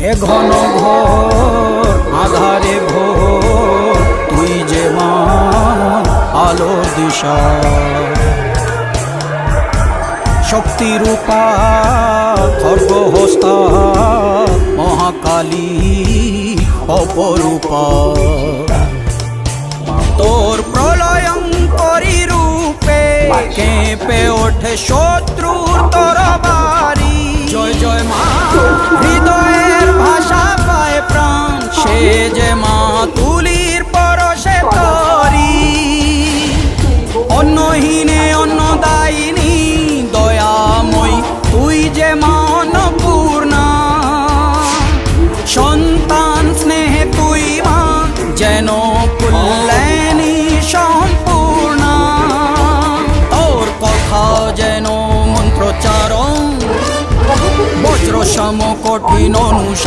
এ ঘন ঘোর আধারে ভোর তুই যে মা আলো দিশা শক্তিরূপা খর্গহস্তা মহাকালী অপরূপা তোর প্রলয়ঙ্করী রূপে কেঁপে ওঠে শত্রুর তরবারি জয় জয় মা হৃদয়ের ভাষা পায় প্রাণ সে যে মা তুলির পরশে তরি অন্নহীনে অন্নদায়িনী দয়াময়ী তুই যে মা অন্নপূর্ণা সন্তান স্নেহে তুই মা যেন কল্যাণী সম্পূর্ণা তোর কথা যেন মন্ত্রোচ্চারণ বজ্র সম কঠিন অনুশাসন